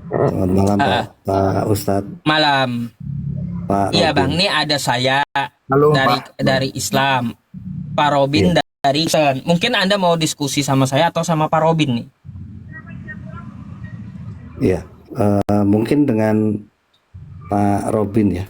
Selamat malam Pak, Eh, Pak Ustadz, Malam. Pak Iya Robin. Bang, ini ada saya Halo dari Pak. dari Islam, Pak Robin Iya, dari Kristen. Mungkin Anda mau diskusi sama saya atau sama Pak Robin nih? iya. Mungkin dengan Pak Robin ya.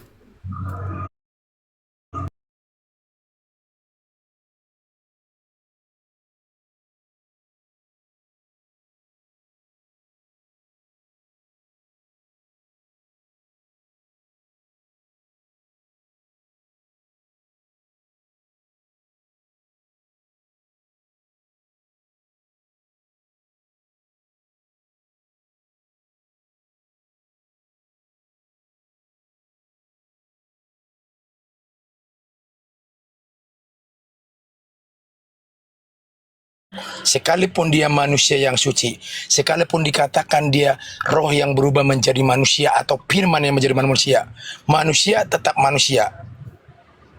Sekalipun dia manusia yang suci, sekalipun dikatakan dia roh yang berubah menjadi manusia atau firman yang menjadi manusia, manusia tetap manusia.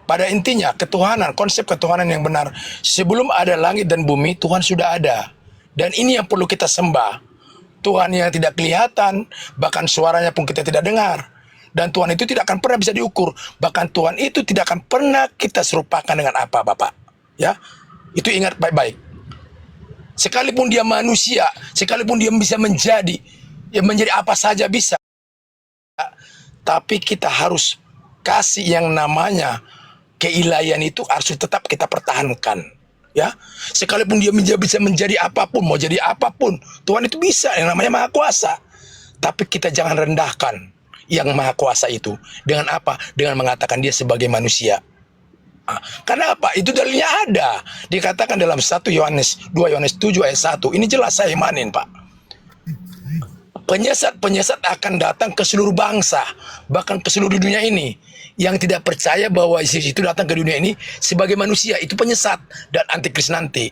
Pada intinya ketuhanan, konsep ketuhanan yang benar, sebelum ada langit dan bumi, Tuhan sudah ada. Dan ini yang perlu kita sembah. Tuhan yang tidak kelihatan, bahkan suaranya pun kita tidak dengar. Dan Tuhan itu tidak akan pernah bisa diukur. Bahkan Tuhan itu tidak akan pernah kita serupakan dengan apa, Bapak. Ya, itu ingat baik-baik. Sekalipun dia manusia, sekalipun dia bisa menjadi, ya menjadi apa saja bisa. Tapi kita harus kasih yang namanya keilahian itu harus tetap kita pertahankan. Ya, sekalipun dia bisa menjadi apapun, mau jadi apapun, Tuhan itu bisa, yang namanya Maha Kuasa. Tapi kita jangan rendahkan yang Maha Kuasa itu. Dengan apa? Dengan mengatakan dia sebagai manusia. Karena apa? Itu dalilnya ada. Dikatakan dalam 2 Yohanes 7 ayat 1. Ini jelas saya imanin, Pak. Penyesat akan datang ke seluruh bangsa, bahkan ke seluruh dunia ini. Yang tidak percaya bahwa Yesus itu datang ke dunia ini sebagai manusia, itu penyesat dan antikris nanti.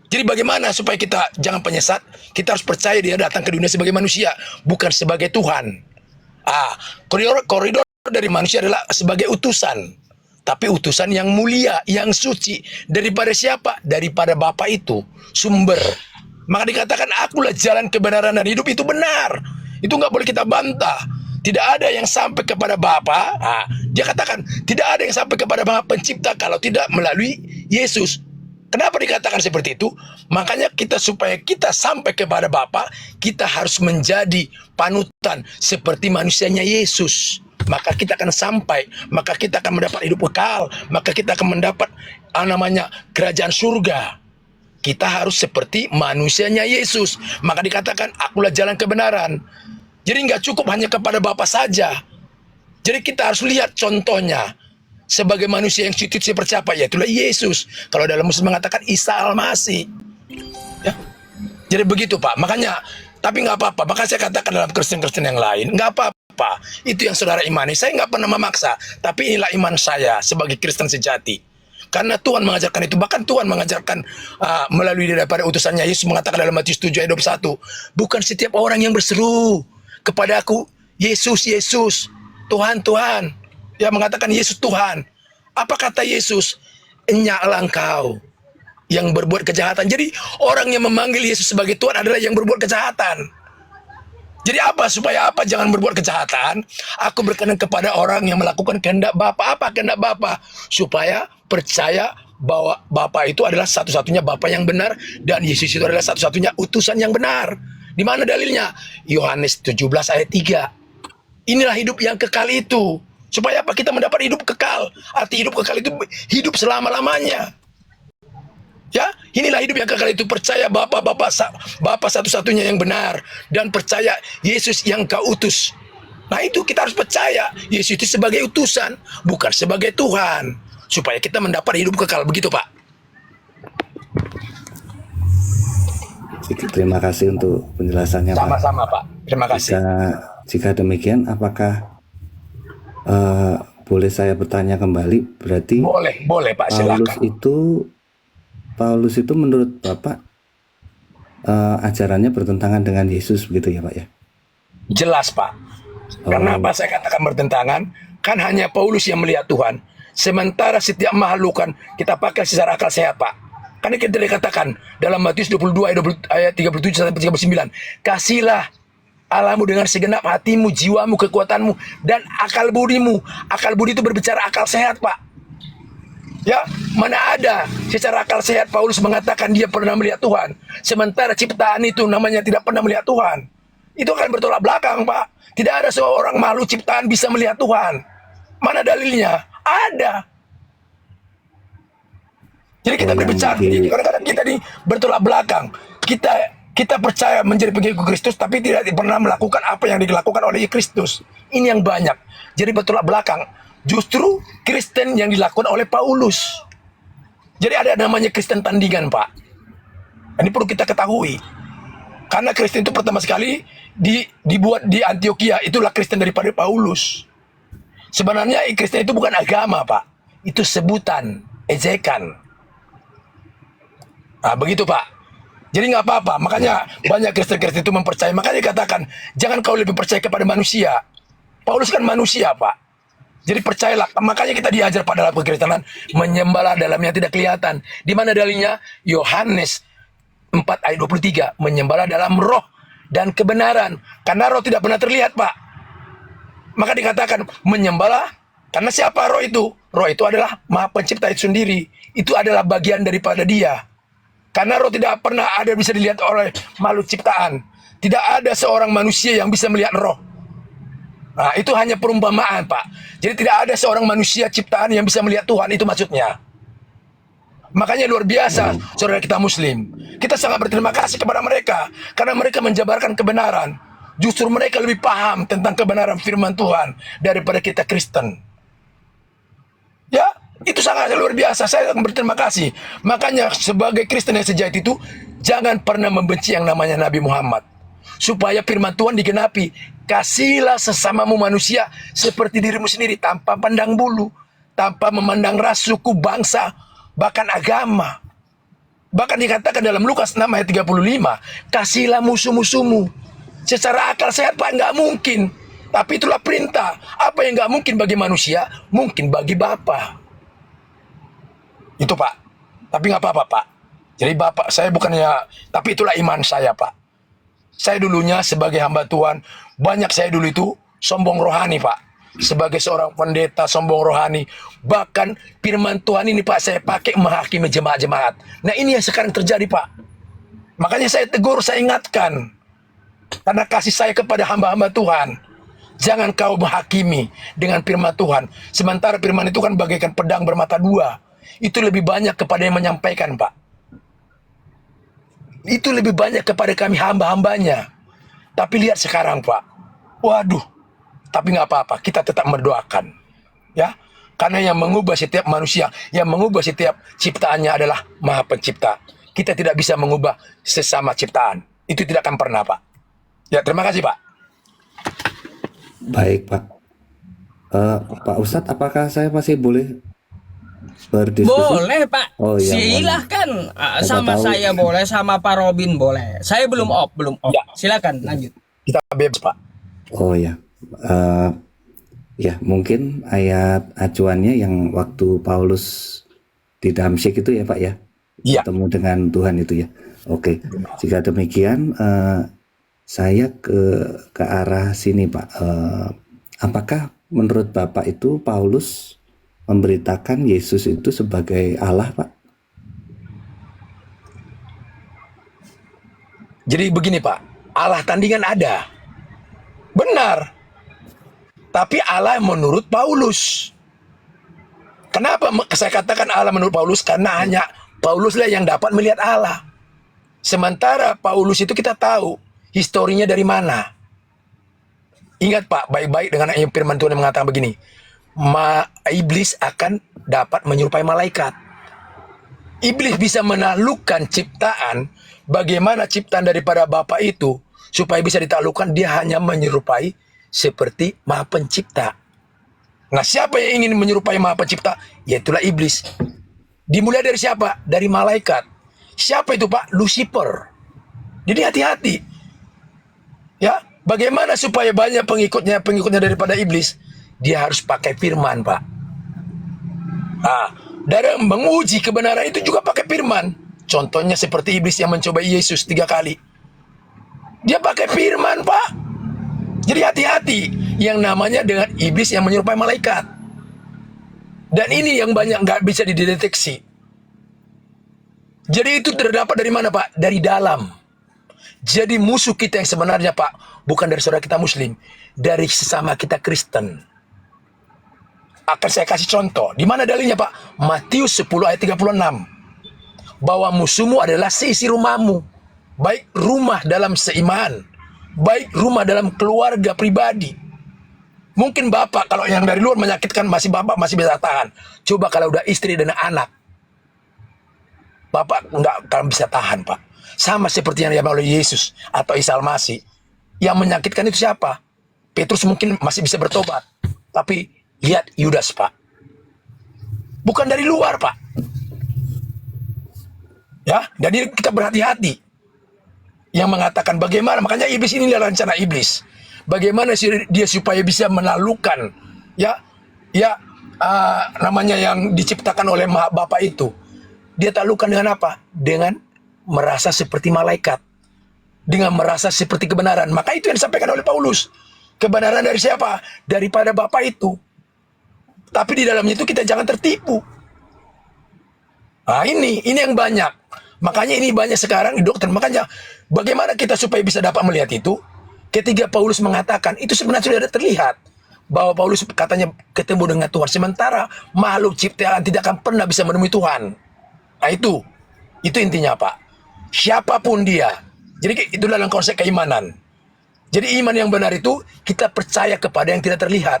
Jadi bagaimana supaya kita jangan penyesat? Kita harus percaya dia datang ke dunia sebagai manusia, bukan sebagai Tuhan. Koridor dari manusia adalah sebagai utusan. Tapi utusan yang mulia, yang suci. Daripada siapa? Daripada Bapa itu, sumber. Maka dikatakan, akulah jalan kebenaran dan hidup, itu benar. Itu nggak boleh kita bantah. Tidak ada yang sampai kepada Bapa. Dia katakan, tidak ada yang sampai kepada Bapa pencipta kalau tidak melalui Yesus. Kenapa dikatakan seperti itu? Makanya supaya kita sampai kepada Bapa, kita harus menjadi panutan seperti manusianya Yesus. Maka kita akan sampai, maka kita akan mendapat hidup kekal, maka kita akan mendapat namanya kerajaan surga. Kita harus seperti manusianya Yesus. Maka dikatakan, akulah jalan kebenaran. Jadi nggak cukup hanya kepada Bapa saja. Jadi kita harus lihat contohnya. Sebagai manusia yang suci siapa? Yaitulah Yesus. Kalau dalam Muslim mengatakan Isa Al-Masih. Ya. Jadi begitu Pak. Makanya, tapi nggak apa-apa. Maka saya katakan dalam Kristen-Kristen yang lain, nggak apa-apa. Itu yang saudara imani. Saya nggak pernah memaksa. Tapi inilah iman saya sebagai Kristen sejati. Karena Tuhan mengajarkan itu. Bahkan Tuhan mengajarkan melalui daripada utusannya. Yesus mengatakan dalam Matius 7 ayat 21. Bukan setiap orang yang berseru kepada aku, Yesus, Yesus, Tuhan, Tuhan. Dia mengatakan Yesus Tuhan. Apa kata Yesus? Enyaklah engkau yang berbuat kejahatan. Jadi orang yang memanggil Yesus sebagai Tuhan adalah yang berbuat kejahatan. Jadi apa? Supaya apa? Jangan berbuat kejahatan. Aku berkenan kepada orang yang melakukan kehendak Bapa. Apa kehendak Bapa? Supaya percaya bahwa Bapa itu adalah satu-satunya Bapa yang benar. Dan Yesus itu adalah satu-satunya utusan yang benar. Di mana dalilnya? Yohanes 17 ayat 3. Inilah hidup yang kekal itu. Supaya apa? Kita mendapat hidup kekal. Arti hidup kekal itu hidup selama-lamanya. Ya, inilah hidup yang kekal itu, percaya Bapa satu-satunya yang benar dan percaya Yesus yang kau utus. Nah, itu kita harus percaya Yesus itu sebagai utusan, bukan sebagai Tuhan, supaya kita mendapat hidup kekal. Begitu, Pak. Terima kasih untuk penjelasannya Pak. Sama-sama, Pak. Terima kasih. Jika demikian, apakah boleh saya bertanya kembali? Berarti Boleh, Pak. Silakan. Paulus itu menurut Bapak ajarannya bertentangan dengan Yesus begitu ya Pak ya? Jelas, Pak. Karena apa saya katakan bertentangan? Kan hanya Paulus yang melihat Tuhan. Sementara setiap makhlukan kita pakai secara akal sehat, Pak. Karena kita dikatakan dalam Matius 22 ayat 37 sampai 39, kasihlah Allahmu dengan segenap hatimu, jiwamu, kekuatanmu, dan akal budimu. Akal budi itu berbicara akal sehat, Pak. Ya, mana ada secara akal sehat Paulus mengatakan dia pernah melihat Tuhan, sementara ciptaan itu namanya tidak pernah melihat Tuhan. Itu akan bertolak belakang, Pak. Tidak ada seorang makhluk ciptaan bisa melihat Tuhan. Mana dalilnya? Ada. Jadi kita berbicara, kadang-kadang kita ini bertolak belakang. Kita percaya menjadi pengikut Kristus, tapi tidak pernah melakukan apa yang dilakukan oleh Kristus. Ini yang banyak. Jadi bertolak belakang. Justru Kristen yang dilakukan oleh Paulus. Jadi ada namanya Kristen tandingan, Pak. Ini perlu kita ketahui. Karena Kristen itu pertama sekali dibuat di Antioquia. Itulah Kristen daripada Paulus. Sebenarnya Kristen itu bukan agama, Pak. Itu sebutan, ejekan. Nah, begitu, Pak. Jadi nggak apa-apa. Makanya banyak Kristen-Kristen itu mempercayai. Makanya dikatakan, jangan kau lebih percaya kepada manusia. Paulus kan manusia, Pak. Jadi percayalah. Makanya kita diajar pada dalam kekristenan, menyembahlah dalam yang tidak kelihatan. Di mana dalilnya? Yohanes 4 ayat 23. Menyembahlah dalam roh dan kebenaran. Karena roh tidak pernah terlihat, Pak. Maka dikatakan, menyembahlah. Karena siapa roh itu? Roh itu adalah Maha Pencipta itu sendiri. Itu adalah bagian daripada Dia. Karena roh tidak pernah ada bisa dilihat oleh makhluk ciptaan. Tidak ada seorang manusia yang bisa melihat roh. Nah, itu hanya perumpamaan, Pak. Jadi tidak ada seorang manusia ciptaan yang bisa melihat Tuhan, itu maksudnya. Makanya luar biasa, saudara kita Muslim. Kita sangat berterima kasih kepada mereka. Karena mereka menjabarkan kebenaran. Justru mereka lebih paham tentang kebenaran firman Tuhan daripada kita Kristen. Ya, itu sangat luar biasa. Saya berterima kasih. Makanya sebagai Kristen yang sejati itu, jangan pernah membenci yang namanya Nabi Muhammad. Supaya firman Tuhan digenapi. Kasihilah sesamamu manusia seperti dirimu sendiri, tanpa pandang bulu, tanpa memandang ras, suku, bangsa, bahkan agama. Bahkan dikatakan dalam Lukas 6 ayat 35, kasihilah musuh-musuhmu. Secara akal sehat, Pak, nggak mungkin. Tapi itulah perintah. Apa yang nggak mungkin bagi manusia, mungkin bagi Bapa. Itu, Pak. Tapi nggak apa-apa, Pak. Jadi Bapak, saya bukannya, tapi itulah iman saya, Pak. Saya dulunya sebagai hamba Tuhan, banyak saya dulu itu sombong rohani, Pak. Sebagai seorang pendeta sombong rohani. Bahkan firman Tuhan ini, Pak, saya pakai menghakimi jemaat-jemaat. Nah, ini yang sekarang terjadi, Pak. Makanya saya tegur, saya ingatkan. Karena kasih saya kepada hamba-hamba Tuhan. Jangan kau menghakimi dengan firman Tuhan. Sementara firman itu kan bagaikan pedang bermata dua. Itu lebih banyak kepada yang menyampaikan, Pak. Itu lebih banyak kepada kami hamba-hambanya. Tapi lihat sekarang, Pak. Waduh. Tapi nggak apa-apa. Kita tetap mendoakan. Ya. Karena yang mengubah setiap manusia, yang mengubah setiap ciptaannya adalah Maha Pencipta. Kita tidak bisa mengubah sesama ciptaan. Itu tidak akan pernah, Pak. Ya, terima kasih, Pak. Baik, Pak. Pak Ustadz, apakah saya masih boleh berdiskusi? Boleh, Pak. Oh, iya, Silahkan. Sama tahu. saya boleh, sama Pak Robin boleh. Saya belum off. Ya. Silakan lanjut. Kita bebas, Pak. Oh ya, ya mungkin ayat acuannya yang waktu Paulus di Damsyik itu ya, Pak ya, Iya. ketemu dengan Tuhan itu ya. Oke, jika demikian saya ke arah sini, Pak. Apakah menurut Bapak itu Paulus memberitakan Yesus itu sebagai Allah, Pak? Jadi begini, Pak. Allah tandingan ada. Benar. Tapi Allah menurut Paulus. Kenapa saya katakan Allah menurut Paulus? Karena hanya Pauluslah yang dapat melihat Allah. Sementara Paulus itu kita tahu historinya dari mana. Ingat, Pak, baik-baik dengan yang firman Tuhan yang mengatakan begini. Iblis akan dapat menyerupai malaikat. Iblis bisa menaklukkan ciptaan. Bagaimana ciptaan daripada Bapa itu supaya bisa ditaklukkan, dia hanya menyerupai seperti Maha Pencipta. Nah, siapa yang ingin menyerupai Maha Pencipta? Yaitulah iblis. Dimulai dari siapa? Dari malaikat. Siapa itu, Pak? Lucifer. Jadi hati-hati. Ya, bagaimana supaya banyak pengikutnya daripada iblis? Dia harus pakai firman, Pak. Nah, dari menguji kebenaran itu juga pakai firman. Contohnya seperti iblis yang mencoba Yesus 3 kali. Dia pakai firman, Pak. Jadi hati-hati yang namanya dengan iblis yang menyerupai malaikat. Dan ini yang banyak nggak bisa dideteksi. Jadi itu terdapat dari mana, Pak? Dari dalam. Jadi musuh kita yang sebenarnya, Pak, bukan dari saudara kita Muslim, dari sesama kita Kristen. Akan saya kasih contoh. Di mana dalilnya, Pak? Matius 10 ayat 36. Bahwa musuhmu adalah seisi rumahmu. Baik rumah dalam seiman, baik rumah dalam keluarga pribadi. Mungkin bapak kalau yang dari luar menyakitkan bapak masih bisa tahan. Coba kalau udah istri dan anak, bapak nggak akan bisa tahan, Pak. Sama seperti yang dialami oleh Yesus atau Isa Al-Masih. Yang menyakitkan itu siapa? Petrus mungkin masih bisa bertobat, tapi lihat Yudas, Pak. Bukan dari luar, Pak. Ya, jadi kita berhati-hati. Yang mengatakan bagaimana, makanya iblis ini adalah rencana iblis. Bagaimana dia supaya bisa menaklukkan namanya yang diciptakan oleh Bapa itu. Dia taklukkan dengan apa? Dengan merasa seperti malaikat. Dengan merasa seperti kebenaran. Maka itu yang disampaikan oleh Paulus. Kebenaran dari siapa? Daripada Bapa itu. Tapi di dalamnya itu kita jangan tertipu. Nah ini yang banyak. Makanya ini banyak sekarang di dokter. Makanya bagaimana kita supaya bisa dapat melihat itu? Ketika Paulus mengatakan, itu sebenarnya sudah ada terlihat. Bahwa Paulus katanya ketemu dengan Tuhan. Sementara makhluk ciptaan tidak akan pernah bisa menemui Tuhan. Nah itu intinya, Pak. Siapapun dia. Jadi itu dalam konsep keimanan. Jadi iman yang benar itu, kita percaya kepada yang tidak terlihat.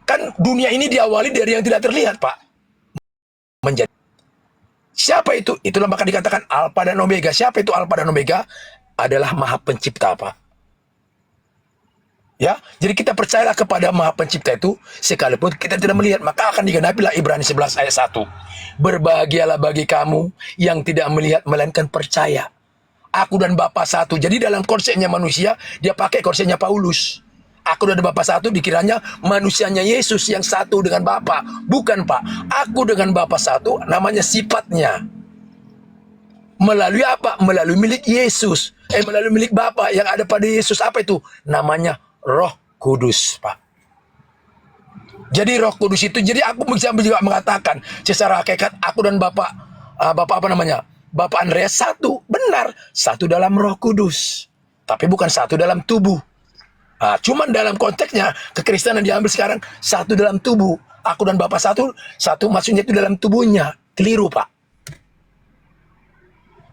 Kan dunia ini diawali dari yang tidak terlihat, Pak. Menjadi. Siapa itu? Itulah maka dikatakan Alfa dan Omega. Siapa itu Alfa dan Omega? Adalah Maha Pencipta, Pak. Ya, jadi kita percayalah kepada Maha Pencipta itu, sekalipun kita tidak melihat, maka akan digenapilah Ibrani 11 ayat 1. Berbahagialah bagi kamu yang tidak melihat melainkan percaya. Aku dan Bapa satu. Jadi dalam konsepnya manusia, dia pakai konsepnya Paulus. Aku dan Bapa satu dikiranya manusianya Yesus yang satu dengan Bapa. Bukan, Pak. Aku dengan Bapa satu namanya sifatnya. Melalui apa? Melalui milik Yesus. Melalui milik Bapa yang ada pada Yesus. Apa itu? Namanya Roh Kudus, Pak. Jadi Roh Kudus itu, jadi aku bisa juga mengatakan secara hakikat aku dan Bapak apa namanya? Bapak Andreas satu, benar, satu dalam Roh Kudus. Tapi bukan satu dalam tubuh. Nah, cuman dalam konteksnya kekristenan diambil sekarang satu dalam tubuh. Aku dan Bapak satu maksudnya itu dalam tubuhnya. Keliru, Pak.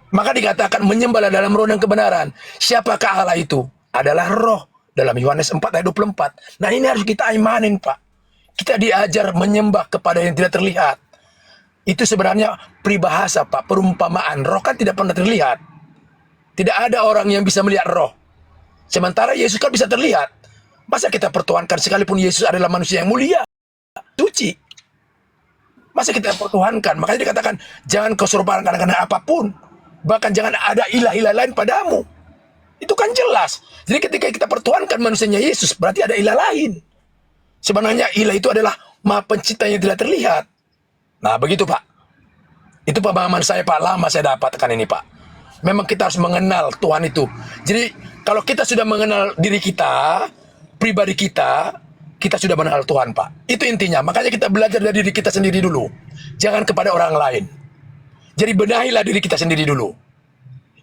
Maka dikatakan menyembahlah dalam roh dan kebenaran. Siapakah Allah itu? Adalah roh. Dalam Yohanes 4 ayat 24. Nah ini harus kita imanin, Pak. Kita diajar menyembah kepada yang tidak terlihat. Itu sebenarnya peribahasa, Pak. Perumpamaan. Roh kan tidak pernah terlihat. Tidak ada orang yang bisa melihat roh. Sementara Yesus kan bisa terlihat. Masa kita pertuhankan sekalipun Yesus adalah manusia yang mulia, suci. Masa kita pertuhankan? Makanya dikatakan jangan kau serupakan kadang-kadang apapun. Bahkan jangan ada ilah-ilah lain padamu. Itu kan jelas. Jadi ketika kita pertuhankan manusianya Yesus, berarti ada ilah lain. Sebenarnya ilah itu adalah Maha Pencipta yang tidak terlihat. Nah begitu, Pak. Itu pemahaman saya, Pak. Lama saya dapatkan ini, Pak. Memang kita harus mengenal Tuhan itu. Jadi kalau kita sudah mengenal diri kita, pribadi kita sudah mengenal Tuhan, Pak. Itu intinya. Makanya kita belajar dari diri kita sendiri dulu. Jangan kepada orang lain. Jadi benahilah diri kita sendiri dulu.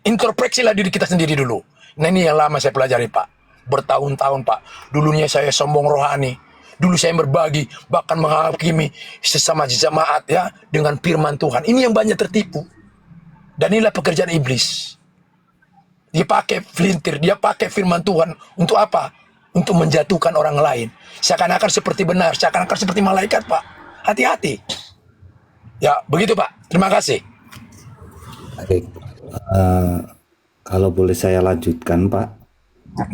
Introspeksilah diri kita sendiri dulu. Nah ini yang lama saya pelajari, Pak. Bertahun-tahun, Pak. Dulunya saya sombong rohani. Dulu saya berbagi, bahkan menghakimi sesama jemaat ya dengan firman Tuhan. Ini yang banyak tertipu. Dan inilah pekerjaan iblis. Dia pakai flintir, dia pakai firman Tuhan. Untuk apa? Untuk menjatuhkan orang lain. Seakan-akan seperti benar, seakan-akan seperti malaikat, Pak. Hati-hati. Ya, begitu, Pak. Terima kasih. Baik. Kalau boleh saya lanjutkan, Pak.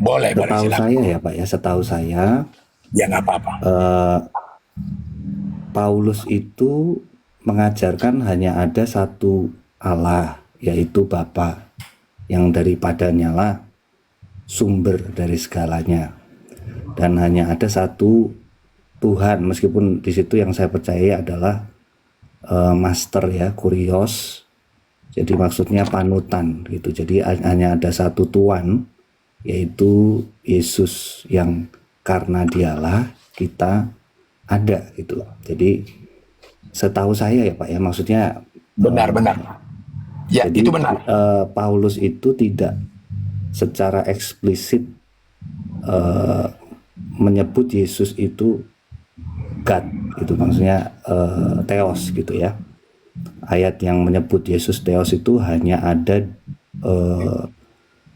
Boleh, Setahu silakan. saya ya, Pak ya. Setahu saya, Ya, nggak apa-apa. Paulus itu mengajarkan hanya ada satu Allah, yaitu Bapa, yang daripadanya lah sumber dari segalanya. Dan hanya ada satu Tuhan, meskipun di situ yang saya percaya adalah master ya, kurios. Jadi maksudnya panutan gitu. Jadi hanya ada satu Tuhan yaitu Yesus yang karena dialah kita ada gitu loh. Jadi setahu saya ya Pak ya, maksudnya Benar. Ya, jadi itu benar. Paulus itu tidak secara eksplisit menyebut Yesus itu God, itu maksudnya Theos gitu ya. Ayat yang menyebut Yesus Theos itu hanya ada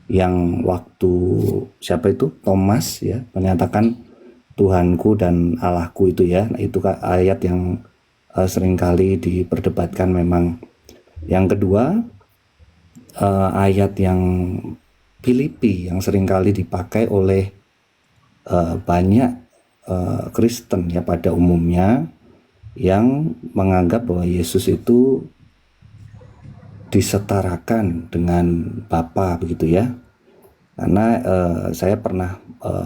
yang waktu siapa itu Thomas ya menyatakan Tuhanku dan Allahku itu ya. Nah, itu ayat yang seringkali diperdebatkan memang. Yang kedua ayat yang Filipi yang seringkali dipakai oleh banyak Kristen ya pada umumnya yang menganggap bahwa Yesus itu disetarakan dengan Bapa begitu ya. Karena saya pernah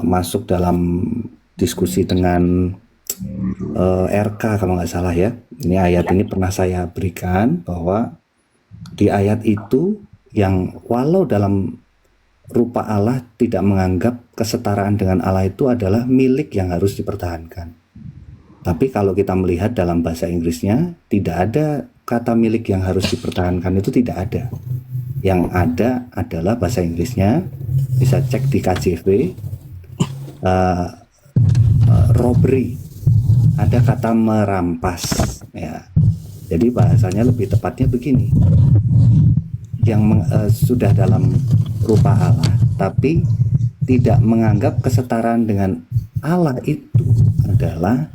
masuk dalam diskusi dengan RK kalau nggak salah ya. Ini ayat ini pernah saya berikan bahwa di ayat itu yang walau dalam rupa Allah tidak menganggap kesetaraan dengan Allah itu adalah milik yang harus dipertahankan. Tapi kalau kita melihat dalam bahasa Inggrisnya tidak ada kata milik yang harus dipertahankan, itu tidak ada. Yang ada adalah bahasa Inggrisnya, bisa cek di KJV, robbery, ada kata merampas ya. Jadi bahasanya lebih tepatnya begini, yang sudah dalam rupa Allah tapi tidak menganggap kesetaraan dengan Allah itu adalah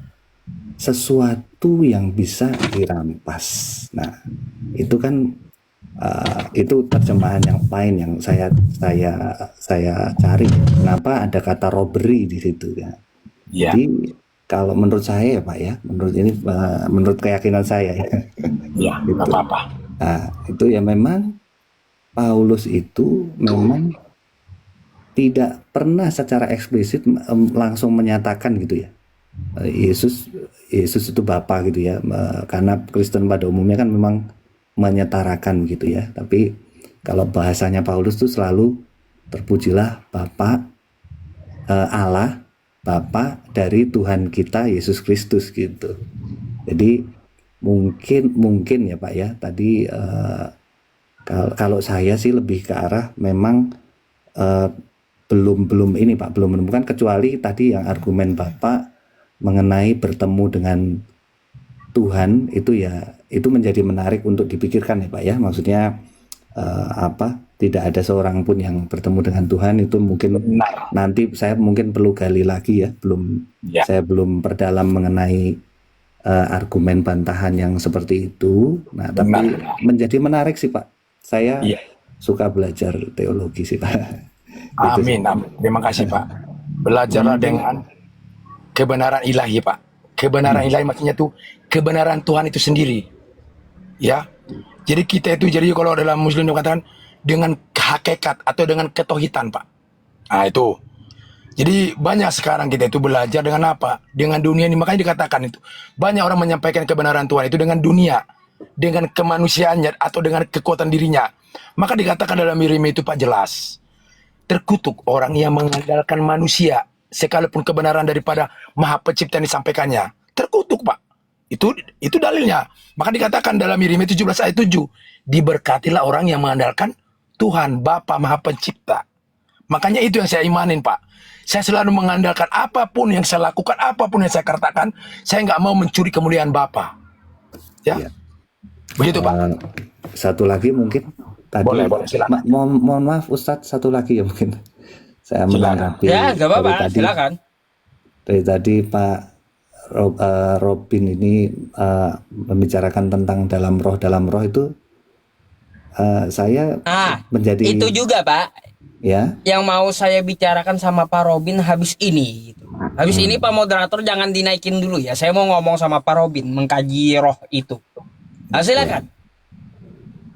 sesuatu yang bisa dirampas. Nah, itu kan itu terjemahan yang lain yang saya cari. Kenapa ada kata robbery di situ ya? Ya. Jadi kalau menurut saya ya Pak ya, menurut keyakinan saya ya. Ya, Gitu. nggak apa-apa. Nah, itu ya memang Paulus itu memang tidak pernah secara eksplisit langsung menyatakan gitu ya. Yesus itu Bapa gitu ya. Karena Kristen pada umumnya kan memang menyetarakan gitu ya. Tapi kalau bahasanya Paulus itu selalu terpujilah Bapa Allah, Bapa dari Tuhan kita Yesus Kristus gitu. Jadi mungkin ya Pak ya, tadi kalau saya sih lebih ke arah memang belum ini Pak, belum menemukan, kecuali tadi yang argumen Bapak mengenai bertemu dengan Tuhan itu ya, itu menjadi menarik untuk dipikirkan ya Pak ya. Maksudnya tidak ada seorang pun yang bertemu dengan Tuhan, itu mungkin Benar. nanti saya mungkin perlu gali lagi ya. Saya belum perdalam mengenai argumen bantahan yang seperti itu. Nah, tapi menjadi menarik sih Pak. Saya suka belajar teologi sih Pak. Amin. Terima kasih Pak. Belajarlah dengan kebenaran ilahi Pak. Kebenaran ilahi maksudnya tuh kebenaran Tuhan itu sendiri. Ya. Jadi kita itu, jadi kalau dalam Muslim dikatakan dengan hakikat atau dengan ketauhidan Pak. Nah itu. Jadi banyak sekarang kita itu belajar dengan apa? Dengan dunia ini. Makanya dikatakan itu. Banyak orang menyampaikan kebenaran Tuhan itu dengan dunia, dengan kemanusiaannya atau dengan kekuatan dirinya. Maka dikatakan dalam Yeremia itu Pak jelas, terkutuk orang yang mengandalkan manusia sekalipun kebenaran daripada Maha Pencipta yang disampaikannya. Terkutuk Pak. Itu dalilnya. Maka dikatakan dalam Yeremia 17 ayat 7, diberkatilah orang yang mengandalkan Tuhan Bapa Maha Pencipta. Makanya itu yang saya imanin Pak. Saya selalu mengandalkan apapun yang saya lakukan, apapun yang saya katakan, saya nggak mau mencuri kemuliaan Bapa. Ya. Begitu Pak. Satu lagi mungkin tadi. Boleh silakan. Mohon maaf Ustadz, satu lagi ya mungkin. Saya menanggapi. Ya, nggak apa-apa, silakan. Dari tadi Pak Robin ini membicarakan tentang dalam roh itu, saya menjadi itu juga Pak ya yang mau saya bicarakan sama Pak Robin habis ini gitu. Habis ini Pak moderator jangan dinaikin dulu ya, saya mau ngomong sama Pak Robin mengkaji roh itu. Silakan.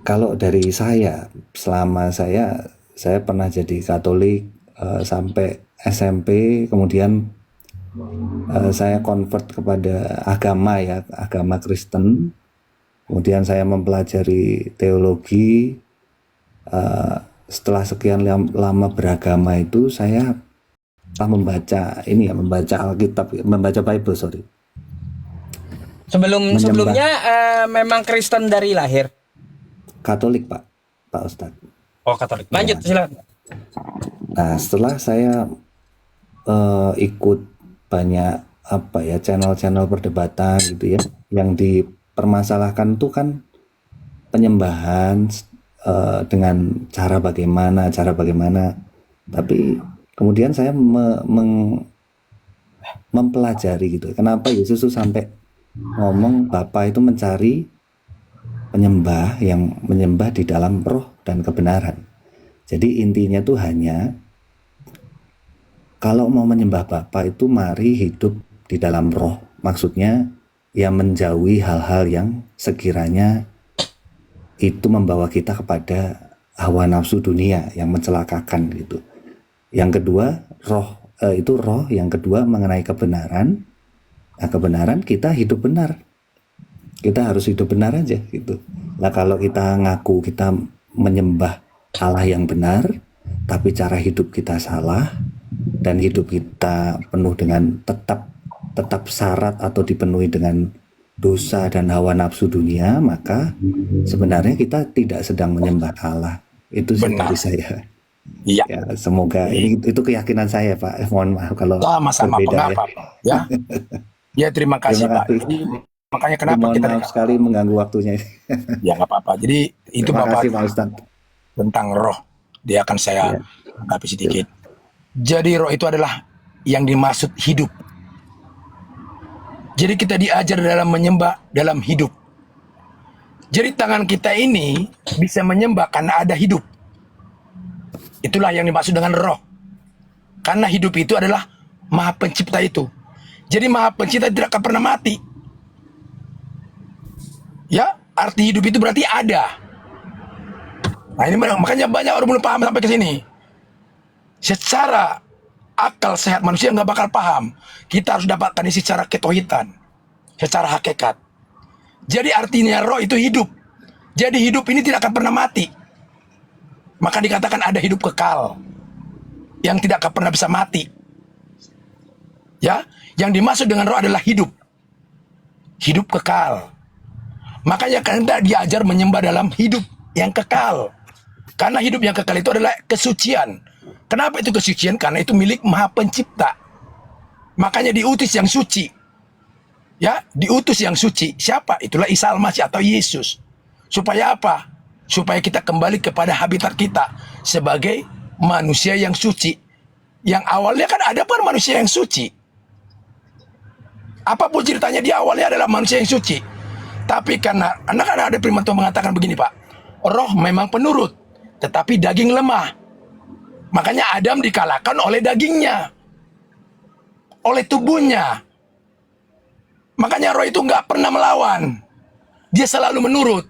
Kalau dari saya, selama saya pernah jadi Katolik sampai SMP, kemudian saya convert kepada agama Kristen. Kemudian saya mempelajari teologi. setelah sekian lama beragama itu saya membaca ini ya, membaca Alkitab, membaca Bible, sorry. Sebelumnya Menyembah memang Kristen dari lahir. Katolik, Pak Ustadz. Oh, Katolik. Lanjut, Ya. silakan. Nah, setelah saya ikut banyak apa ya, channel-channel perdebatan gitu ya, yang dipermasalahkan itu kan penyembahan dengan cara bagaimana, tapi kemudian saya mempelajari gitu, kenapa Yesus tuh sampai ngomong Bapa itu mencari penyembah yang menyembah di dalam roh dan kebenaran. Jadi intinya tuh hanya kalau mau menyembah Bapa itu mari hidup di dalam roh. Maksudnya ya menjauhi hal-hal yang sekiranya itu membawa kita kepada hawa nafsu dunia yang mencelakakan gitu. Yang kedua, itu roh. Yang kedua mengenai kebenaran. Nah, kebenaran kita hidup benar. Kita harus hidup benar aja gitu. Nah, kalau kita ngaku kita menyembah Allah yang benar, tapi cara hidup kita salah dan hidup kita penuh dengan tetap syarat atau dipenuhi dengan dosa dan hawa nafsu dunia, maka sebenarnya kita tidak sedang menyembah Allah. Itu sih Benar. dari saya. Iya. Ya, semoga itu keyakinan saya, Pak. Mohon maaf kalau Sama-sama, berbeda ya. apa-apa. Ya. Ya, terima kasih, Terima Pak. kasih. Jadi, makanya kenapa Mohon kita maaf sekali mengganggu waktunya. ya nggak apa-apa. Jadi itu Terima Bapak kasih, Pak Ustadz. tentang roh. Dia akan saya Ya. anggapi sedikit. Jadi roh itu adalah yang dimaksud hidup. Jadi kita diajar dalam menyembah dalam hidup. Jadi tangan kita ini bisa menyembah karena ada hidup. Itulah yang dimaksud dengan roh. Karena hidup itu adalah Maha Pencipta itu. Jadi Maha Pencipta tidak akan pernah mati. Ya, arti hidup itu berarti ada. Nah, ini makanya banyak orang belum paham sampai ke sini. Secara akal sehat manusia nggak bakal paham. Kita harus dapatkan ini secara ketauhidan, secara hakikat. Jadi artinya roh itu hidup. Jadi hidup ini tidak akan pernah mati. Maka dikatakan ada hidup kekal yang tidak akan pernah bisa mati. Ya, yang dimaksud dengan roh adalah hidup. Hidup kekal. Makanya kita diajar menyembah dalam hidup yang kekal. Karena hidup yang kekal itu adalah kesucian. Kenapa itu kesucian? Karena itu milik Maha Pencipta. Makanya diutus yang suci. Ya, diutus yang suci. Siapa? Itulah Isa Al-Masih atau Yesus. Supaya apa? Supaya kita kembali kepada habitat kita sebagai manusia yang suci. Yang awalnya kan ada pun manusia yang suci. Apapun ceritanya di awalnya adalah manusia yang suci. Tapi karena ada firman Tuhan mengatakan begini, Pak. Roh memang penurut, tetapi daging lemah. Makanya Adam dikalahkan oleh dagingnya, oleh tubuhnya. Makanya roh itu nggak pernah melawan. Dia selalu menurut.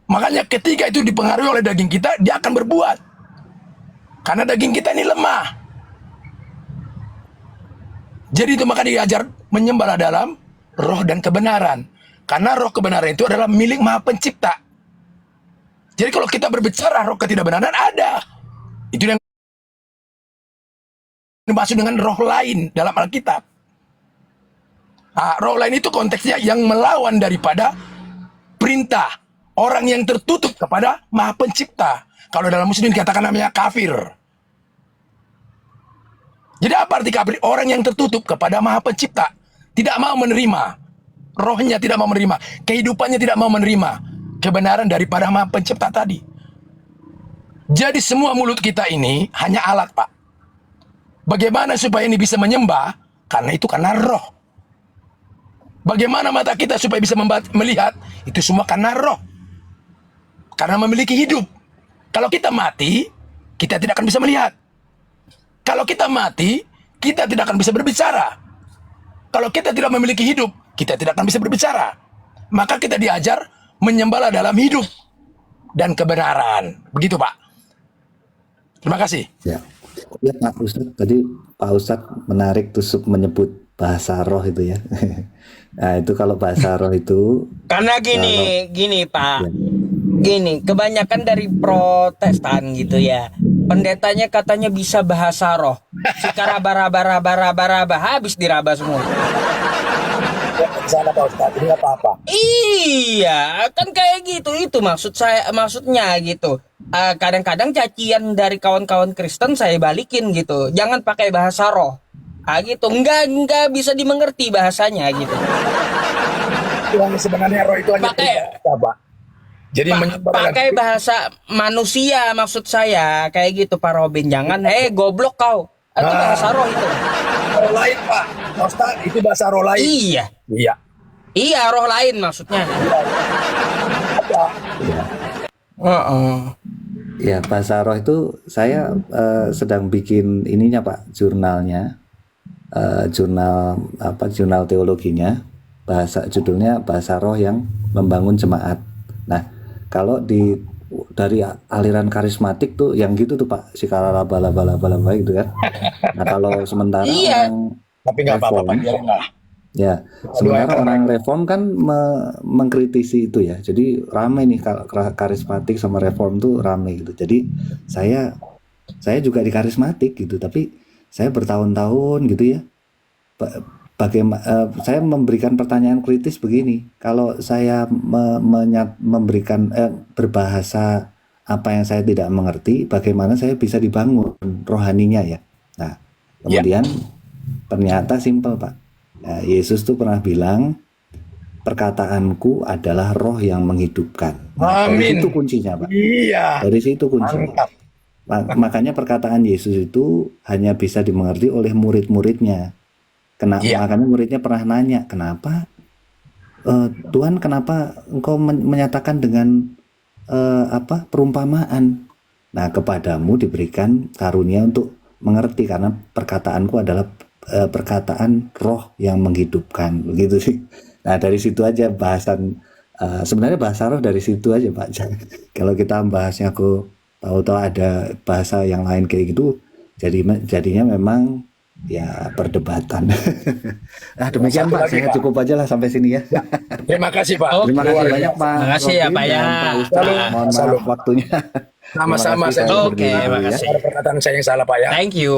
Makanya ketika itu dipengaruhi oleh daging kita, dia akan berbuat. Karena daging kita ini lemah. Jadi itu maka diajar menyembah dalam roh dan kebenaran. Karena roh kebenaran itu adalah milik Maha Pencipta. Jadi kalau kita berbicara roh ketidakbenaran ada. Itu yang dimaksud dengan roh lain dalam Alkitab. Nah, roh lain itu konteksnya yang melawan daripada perintah. Orang yang tertutup kepada Maha Pencipta. Kalau dalam Muslim dikatakan namanya kafir. Jadi apa arti kafir? Orang yang tertutup kepada Maha Pencipta. Tidak mau menerima. Rohnya tidak mau menerima. Kehidupannya tidak mau menerima kebenaran daripada Maha Pencipta tadi. Jadi semua mulut kita ini hanya alat, Pak. Bagaimana supaya ini bisa menyembah? Karena itu karena roh. Bagaimana mata kita supaya bisa melihat? Itu semua karena roh. Karena memiliki hidup. Kalau kita mati, kita tidak akan bisa melihat. Kalau kita mati, kita tidak akan bisa berbicara. Kalau kita tidak memiliki hidup, kita tidak akan bisa berbicara. Maka kita diajar menyembahlah dalam hidup dan kebenaran. Begitu, Pak. Terima kasih. Ya, ya Pak Ustadz. Tadi Pak Ustadz menarik tusuk menyebut bahasa roh itu ya. Nah itu kalau bahasa roh itu Karena gini Pak. ya, gini, kebanyakan dari Protestan gitu ya. Pendetanya katanya bisa bahasa roh. Sekarang raba habis diraba semua. Sana Pak Ustadz, ini apa-apa. Iya, kan kayak gitu. Itu maksudnya gitu. Kadang-kadang cacian dari kawan-kawan Kristen saya balikin gitu. Jangan pakai bahasa roh. Gitu. Enggak bisa dimengerti bahasanya gitu. Yang sebenarnya roh itu hanya Pakai bahasa, Pak. Jadi pakai bahasa manusia maksud saya kayak gitu Pak Robin. Jangan goblok kau. Itu bahasa roh itu. roh lain, Pak. Pak Ustadz, itu bahasa roh lain. Iya. Iya. Iya, roh lain maksudnya. Apa? Heeh. Ya, bahasa roh itu saya sedang bikin ininya Pak, jurnalnya. Jurnal teologinya. Judulnya bahasa roh yang membangun jemaat. Nah, kalau dari aliran karismatik tuh yang gitu tuh Pak, si laba gitu kan. Nah, kalau sementara Iya. orang Tapi nggak apa-apa, Pak. reform, Biarin lah. ya, sementara orang reform kan mengkritisi itu ya. Jadi ramai nih karismatik sama reform tuh ramai gitu. Jadi saya juga di karismatik gitu, tapi saya bertahun-tahun gitu ya. Saya memberikan pertanyaan kritis begini. Kalau saya memberikan berbahasa apa yang saya tidak mengerti, bagaimana saya bisa dibangun rohaninya ya. Nah, kemudian ternyata simpel Pak. Nah, Yesus tuh pernah bilang, perkataanku adalah roh yang menghidupkan. Nah, dari Amin. situ kuncinya Pak. Iya. Dari situ kuncinya. Mantap. Makanya perkataan Yesus itu hanya bisa dimengerti oleh murid-muridnya. Iya. Makanya muridnya pernah nanya, kenapa Tuhan, kenapa engkau menyatakan dengan perumpamaan? Nah, kepadamu diberikan karunia untuk mengerti, karena perkataanku adalah perkataan roh yang menghidupkan, begitu sih. Nah, dari situ aja bahasan, sebenarnya bahasa roh dari situ aja Pak. Kalau kita bahasnya aku tahu-tahu ada bahasa yang lain kayak gitu, jadinya memang ya perdebatan. Nah, demikian Satu Pak, lagi, saya Pak. cukup aja lah sampai sini ya. Terima kasih, Pak. Oh, Terima kasih Luar banyak biasa. Pak. Terima kasih ya, Robin Pak, ya. dan Pak Ustadz. Mohon maaf Salam. waktunya. Sama-sama. Terima kasih, Saya saya Oke, undur diri dulu makasih. Ada perkataan saya yang salah, Pak ya. Thank you.